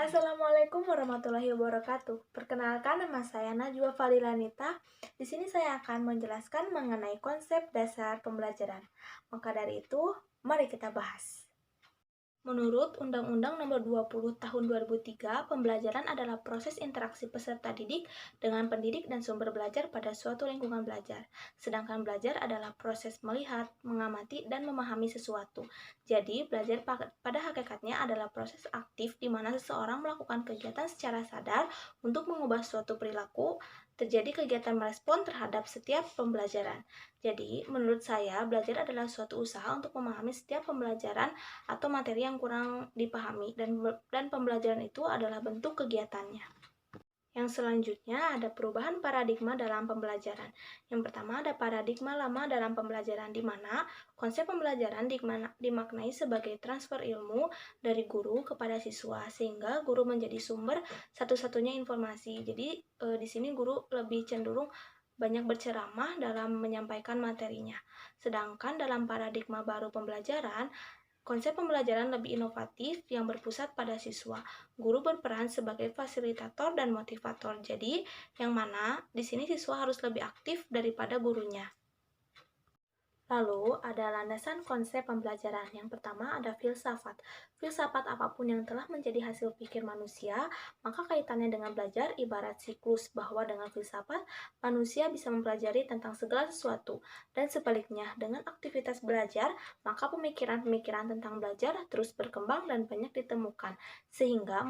Assalamualaikum warahmatullahi wabarakatuh. Perkenalkan, nama saya Najwa Falilanita. Di sini saya akan menjelaskan mengenai konsep dasar pembelajaran. Maka dari itu, mari kita bahas. Menurut Undang-Undang Nomor 20 Tahun 2003, pembelajaran adalah proses interaksi peserta didik dengan pendidik dan sumber belajar pada suatu lingkungan belajar. Sedangkan belajar adalah proses melihat, mengamati, dan memahami sesuatu. Jadi, belajar pada hakikatnya adalah proses aktif di mana seseorang melakukan kegiatan secara sadar untuk mengubah suatu perilaku. Terjadi kegiatan merespon terhadap setiap pembelajaran. Jadi, menurut saya, belajar adalah suatu usaha untuk memahami setiap pembelajaran atau materi yang kurang dipahami, dan pembelajaran itu adalah bentuk kegiatannya. Yang selanjutnya ada perubahan paradigma dalam pembelajaran. Yang pertama ada paradigma lama dalam pembelajaran, di mana konsep pembelajaran dimaknai sebagai transfer ilmu dari guru kepada siswa, sehingga guru menjadi sumber satu-satunya informasi. Jadi di sini guru lebih cenderung banyak berceramah dalam menyampaikan materinya. Sedangkan dalam paradigma baru pembelajaran, konsep pembelajaran lebih inovatif yang berpusat pada siswa. Guru berperan sebagai fasilitator dan motivator. Jadi, yang mana di sini siswa harus lebih aktif daripada gurunya. Lalu, ada landasan konsep pembelajaran. Yang pertama ada filsafat. Filsafat apapun yang telah menjadi hasil pikir manusia, maka kaitannya dengan belajar ibarat siklus, bahwa dengan filsafat, manusia bisa mempelajari tentang segala sesuatu. Dan sebaliknya, dengan aktivitas belajar, maka pemikiran-pemikiran tentang belajar terus berkembang dan banyak ditemukan, sehingga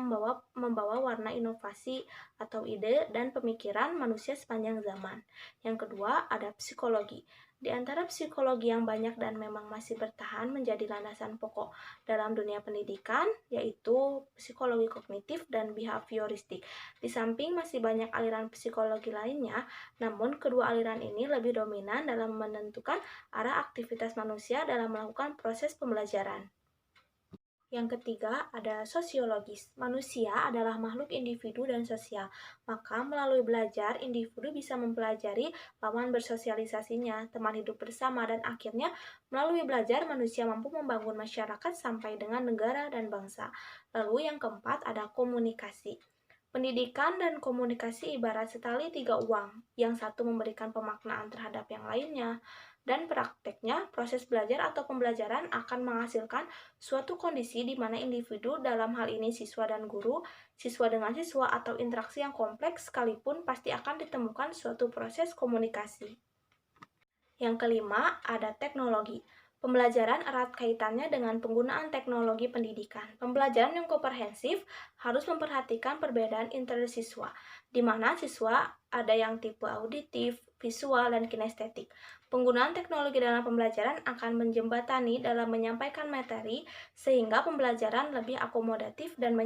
membawa warna inovasi atau ide dan pemikiran manusia sepanjang zaman. Yang kedua, ada psikologi. Di antara psikologi yang banyak dan memang masih bertahan menjadi landasan pokok dalam dunia pendidikan, yaitu psikologi kognitif dan behavioristik. Di samping masih banyak aliran psikologi lainnya, namun kedua aliran ini lebih dominan dalam menentukan arah aktivitas manusia dalam melakukan proses pembelajaran. Yang ketiga, ada sosiologis. Manusia adalah makhluk individu dan sosial. Maka melalui belajar, individu bisa mempelajari lawan bersosialisasinya, teman hidup bersama, dan akhirnya melalui belajar manusia mampu membangun masyarakat sampai dengan negara dan bangsa. Lalu yang keempat ada komunikasi. Pendidikan dan komunikasi ibarat setali tiga uang, yang satu memberikan pemaknaan terhadap yang lainnya. Dan prakteknya, proses belajar atau pembelajaran akan menghasilkan suatu kondisi di mana individu, dalam hal ini siswa dan guru, siswa dengan siswa, atau interaksi yang kompleks sekalipun pasti akan ditemukan suatu proses komunikasi. Yang kelima, ada teknologi. Pembelajaran erat kaitannya dengan penggunaan teknologi pendidikan. Pembelajaran yang komprehensif harus memperhatikan perbedaan intersiswa, di mana siswa ada yang tipe auditif, visual, dan kinestetik. Penggunaan teknologi dalam pembelajaran akan menjembatani dalam menyampaikan materi, sehingga pembelajaran lebih akomodatif dan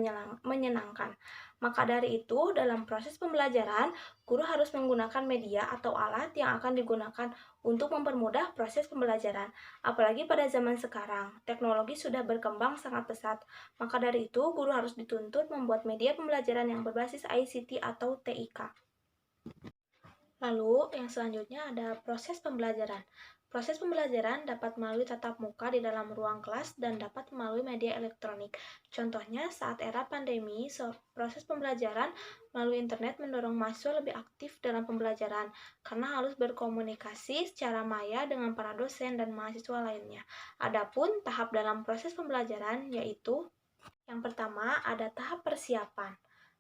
menyenangkan. Maka dari itu, dalam proses pembelajaran, guru harus menggunakan media atau alat yang akan digunakan untuk mempermudah proses pembelajaran. Apalagi pada zaman sekarang, teknologi sudah berkembang sangat pesat. Maka dari itu, guru harus dituntut membuat media pembelajaran yang berbasis ICT atau TIK. Lalu, yang selanjutnya ada proses pembelajaran. Proses pembelajaran dapat melalui tatap muka di dalam ruang kelas dan dapat melalui media elektronik. Contohnya, saat era pandemi, proses pembelajaran melalui internet mendorong mahasiswa lebih aktif dalam pembelajaran karena harus berkomunikasi secara maya dengan para dosen dan mahasiswa lainnya. Adapun tahap dalam proses pembelajaran yaitu yang pertama ada tahap persiapan.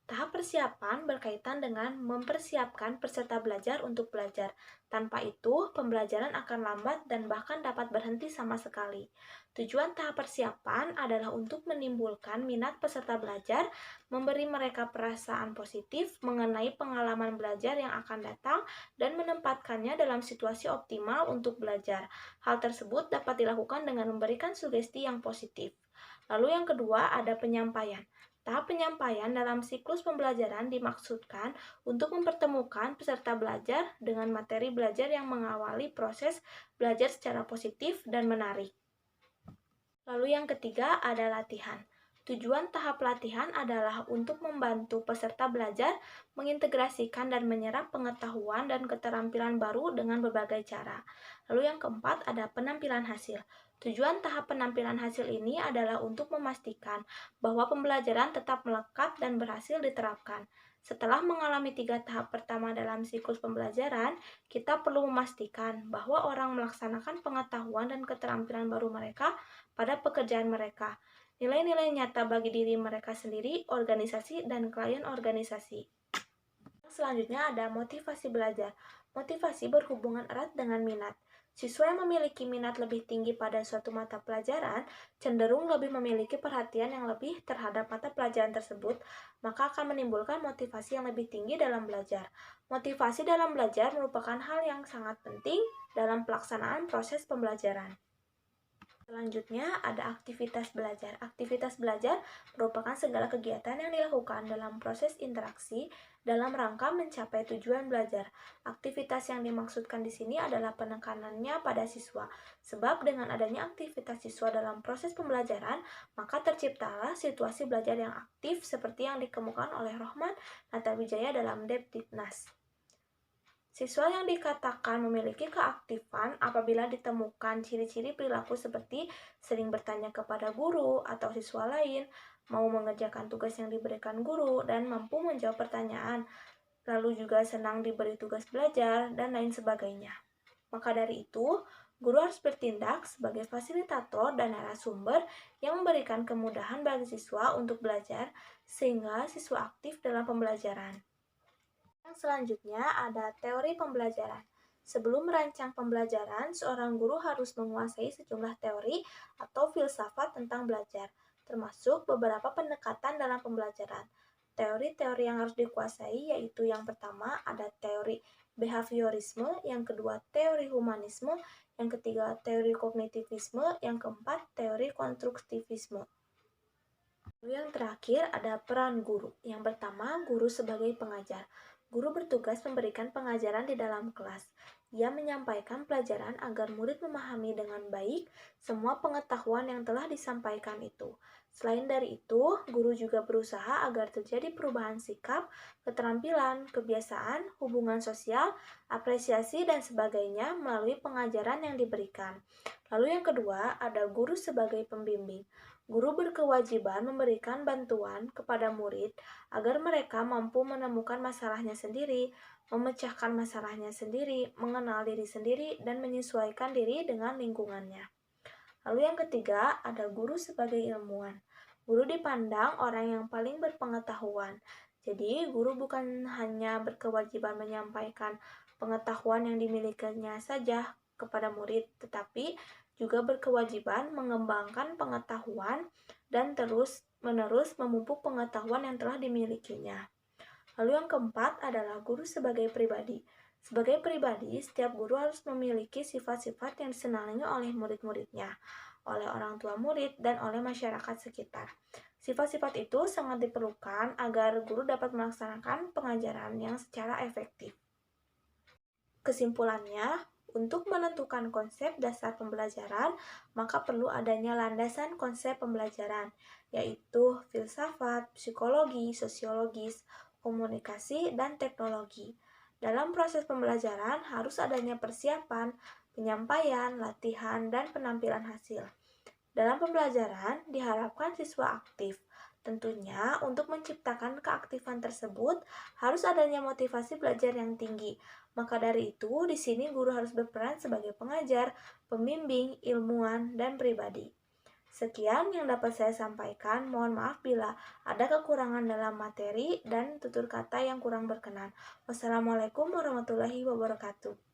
Tahap persiapan berkaitan dengan mempersiapkan peserta belajar untuk belajar. Tanpa itu, pembelajaran akan lambat dan bahkan dapat berhenti sama sekali. Tujuan tahap persiapan adalah untuk menimbulkan minat peserta belajar, memberi mereka perasaan positif mengenai pengalaman belajar yang akan datang, dan menempatkannya dalam situasi optimal untuk belajar. Hal tersebut dapat dilakukan dengan memberikan sugesti yang positif. Lalu yang kedua ada penyampaian. Tahap penyampaian dalam siklus pembelajaran dimaksudkan untuk mempertemukan peserta belajar dengan materi belajar yang mengawali proses belajar secara positif dan menarik. Lalu yang ketiga ada latihan. Tujuan tahap pelatihan adalah untuk membantu peserta belajar mengintegrasikan dan menyerap pengetahuan dan keterampilan baru dengan berbagai cara. Lalu yang keempat ada penampilan hasil. Tujuan tahap penampilan hasil ini adalah untuk memastikan bahwa pembelajaran tetap melekat dan berhasil diterapkan. Setelah mengalami 3 tahap pertama dalam siklus pembelajaran, kita perlu memastikan bahwa orang melaksanakan pengetahuan dan keterampilan baru mereka pada pekerjaan mereka. Nilai-nilai nyata bagi diri mereka sendiri, organisasi, dan klien organisasi. Selanjutnya ada motivasi belajar. Motivasi berhubungan erat dengan minat. Siswa yang memiliki minat lebih tinggi pada suatu mata pelajaran cenderung lebih memiliki perhatian yang lebih terhadap mata pelajaran tersebut, maka akan menimbulkan motivasi yang lebih tinggi dalam belajar. Motivasi dalam belajar merupakan hal yang sangat penting dalam pelaksanaan proses pembelajaran. Selanjutnya ada aktivitas belajar. Aktivitas belajar merupakan segala kegiatan yang dilakukan dalam proses interaksi dalam rangka mencapai tujuan belajar. Aktivitas yang dimaksudkan di sini adalah penekanannya pada siswa. Sebab dengan adanya aktivitas siswa dalam proses pembelajaran, maka terciptalah situasi belajar yang aktif seperti yang dikemukakan oleh Rohman Natawijaya dalam Depdiknas. Siswa yang dikatakan memiliki keaktifan apabila ditemukan ciri-ciri perilaku seperti sering bertanya kepada guru atau siswa lain, mau mengerjakan tugas yang diberikan guru, dan mampu menjawab pertanyaan, lalu juga senang diberi tugas belajar, dan lain sebagainya. Maka dari itu, guru harus bertindak sebagai fasilitator dan narasumber yang memberikan kemudahan bagi siswa untuk belajar sehingga siswa aktif dalam pembelajaran. Yang selanjutnya ada teori pembelajaran. Sebelum merancang pembelajaran, seorang guru harus menguasai sejumlah teori atau filsafat tentang belajar, termasuk beberapa pendekatan dalam pembelajaran. Teori-teori yang harus dikuasai yaitu yang pertama ada teori behaviorisme, yang kedua teori humanisme, yang ketiga teori kognitivisme, yang keempat teori konstruktivisme. Lalu yang terakhir ada peran guru. Yang pertama, guru sebagai pengajar. Guru bertugas memberikan pengajaran di dalam kelas. Ia menyampaikan pelajaran agar murid memahami dengan baik semua pengetahuan yang telah disampaikan itu. Selain dari itu, guru juga berusaha agar terjadi perubahan sikap, keterampilan, kebiasaan, hubungan sosial, apresiasi, dan sebagainya melalui pengajaran yang diberikan. Lalu yang kedua, ada guru sebagai pembimbing. Guru berkewajiban memberikan bantuan kepada murid agar mereka mampu menemukan masalahnya sendiri, memecahkan masalahnya sendiri, mengenal diri sendiri, dan menyesuaikan diri dengan lingkungannya. Lalu yang ketiga, ada guru sebagai ilmuwan. Guru dipandang orang yang paling berpengetahuan. Jadi, guru bukan hanya berkewajiban menyampaikan pengetahuan yang dimilikinya saja kepada murid, tetapi juga berkewajiban mengembangkan pengetahuan dan terus-menerus memupuk pengetahuan yang telah dimilikinya. Lalu yang keempat adalah guru sebagai pribadi. Sebagai pribadi, setiap guru harus memiliki sifat-sifat yang disenangi oleh murid-muridnya, oleh orang tua murid, dan oleh masyarakat sekitar. Sifat-sifat itu sangat diperlukan agar guru dapat melaksanakan pengajaran yang secara efektif. Kesimpulannya, untuk menentukan konsep dasar pembelajaran, maka perlu adanya landasan konsep pembelajaran, yaitu filsafat, psikologi, sosiologis, komunikasi, dan teknologi. Dalam proses pembelajaran harus adanya persiapan, penyampaian, latihan, dan penampilan hasil. Dalam pembelajaran diharapkan siswa aktif. Tentunya untuk menciptakan keaktifan tersebut harus adanya motivasi belajar yang tinggi. Maka dari itu, di sini guru harus berperan sebagai pengajar, pembimbing, ilmuwan, dan pribadi. Sekian yang dapat saya sampaikan. Mohon maaf bila ada kekurangan dalam materi dan tutur kata yang kurang berkenan. Wassalamualaikum warahmatullahi wabarakatuh.